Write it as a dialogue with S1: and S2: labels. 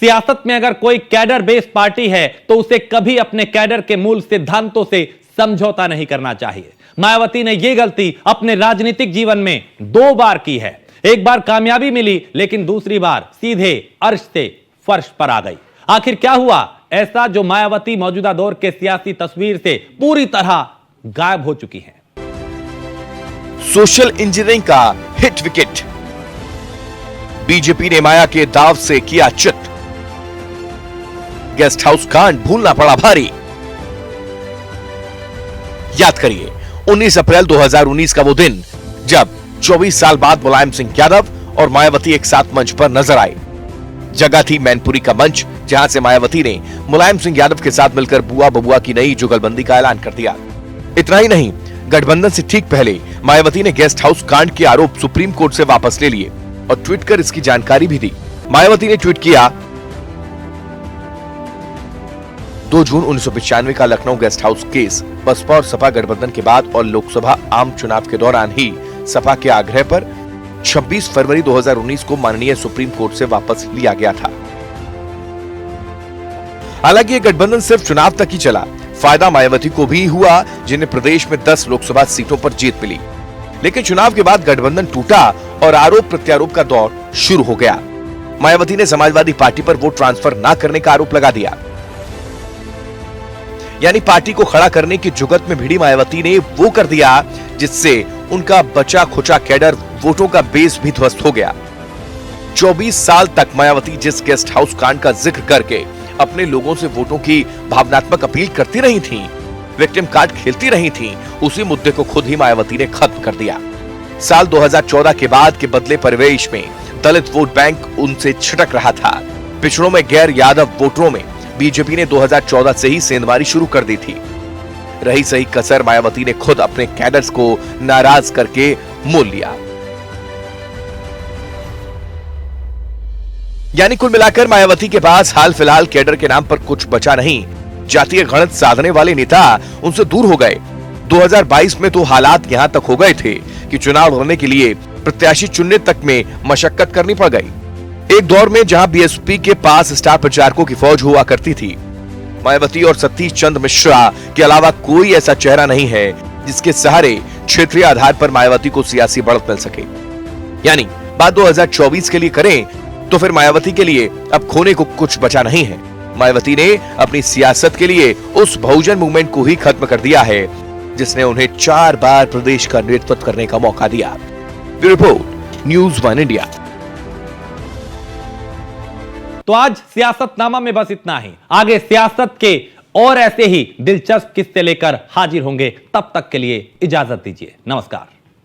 S1: सियासत में अगर कोई कैडर बेस्ड पार्टी है तो उसे कभी अपने कैडर के मूल सिद्धांतों से समझौता नहीं करना चाहिए। मायावती ने यह गलती अपने राजनीतिक जीवन में 2 बार की है। एक बार कामयाबी मिली, लेकिन दूसरी बार सीधे अर्श से फर्श पर आ गई। आखिर क्या हुआ ऐसा जो मायावती मौजूदा दौर के सियासी तस्वीर से पूरी तरह गायब हो चुकी है?
S2: सोशल इंजीनियरिंग का हिट विकेट, बीजेपी ने माया के दाव से किया चित, गेस्ट हाउस कांड भूलना पड़ा भारी। याद करिए 19 अप्रैल 2019 का वो दिन जब 24 साल बाद मुलायम सिंह यादव और मायावती एक साथ मंच पर नजर आए। जगह थी मैनपुरी का मंच, जहां से मायावती ने मुलायम सिंह यादव के साथ मिलकर बुआ बबुआ की नई जुगलबंदी का ऐलान कर दिया। इतना ही नहीं, गठबंधन से ठीक पहले मायावती ने गेस्ट हाउस कांड के आरोप सुप्रीम कोर्ट से वापस ले लिए और ट्वीट कर इसकी जानकारी भी दी। मायावती ने ट्वीट किया, 2 जून 1995 का Lucknow guest house case Baspa और सपा गठबंधन के बाद और लोकसभा आम चुनाव के दौरान ही सपा के आग्रह पर 26 फरवरी 2019 को माननीय सुप्रीम कोर्ट से वापस लिया गया था। हालांकि ये गठबंधन सिर्फ चुनाव तक ही चला। फायदा मायावती को भी हुआ, जिन्हें प्रदेश में 10 लोकसभा सीटों पर जीत मिली। लेकिन चुनाव के बाद गठबंधन टूटा और आरोप प्रत्यारोप का दौर शुरू हो गया। मायावती ने समाजवादी पार्टी पर वोट ट्रांसफर न करने का आरोप लगा दिया। यानी पार्टी को खड़ा करने की जुगत में भिड़ी मायावती ने वो कर दिया जिससे उनका बचा खुचा कैडर वोटों का बेस भी ध्वस्त हो गया। 24 साल तक मायावती जिस गेस्ट हाउस कांड का जिक्र करके अपने लोगों से वोटों की भावनात्मक अपील करती रही थी, विक्टिम कार्ड खेलती रही थी, उसी मुद्दे को खुद ही मायावती ने खत्म कर दिया। साल 2014 के बाद के बदले परिवेश में दलित वोट बैंक उनसे छिटक रहा था। पिछड़ों में गैर यादव वोटरों में बीजेपी ने 2014 से ही सेंधमारी शुरू कर दी थी। रही सही कसर मायावती ने खुद अपने कैडर्स को नाराज करके मोल लिया। यानी कुल मिलाकर मायावती के पास हाल फिलहाल कैडर के नाम पर कुछ बचा नहीं। जातीय गणित साधने वाले नेता उनसे दूर हो गए। 2022 में तो हालात यहां तक हो गए थे कि चुनाव लड़ने के लिए प्रत्याशी चुनने तक में मशक्कत करनी पड़ गई। एक दौर में जहां बीएसपी के पास स्टार प्रचारकों की फौज हुआ करती थी, मायावती और सतीश चंद्र मिश्रा के अलावा कोई ऐसा चेहरा नहीं है जिसके सहारे क्षेत्रीय आधार पर मायावती को सियासी बढ़त मिल सके। यानी बात 2024 के लिए करें तो फिर मायावती के लिए अब खोने को कुछ बचा नहीं है। मायावती ने अपनी सियासत के लिए उस बहुजन मूवमेंट को ही खत्म कर दिया है जिसने उन्हें 4 बार प्रदेश का नेतृत्व करने का मौका दिया। Bureau report, news 1 India.
S1: तो आज सियासतनामा में बस इतना ही। आगे सियासत के और ऐसे ही दिलचस्प किस्से लेकर हाजिर होंगे। तब तक के लिए इजाजत दीजिए। नमस्कार।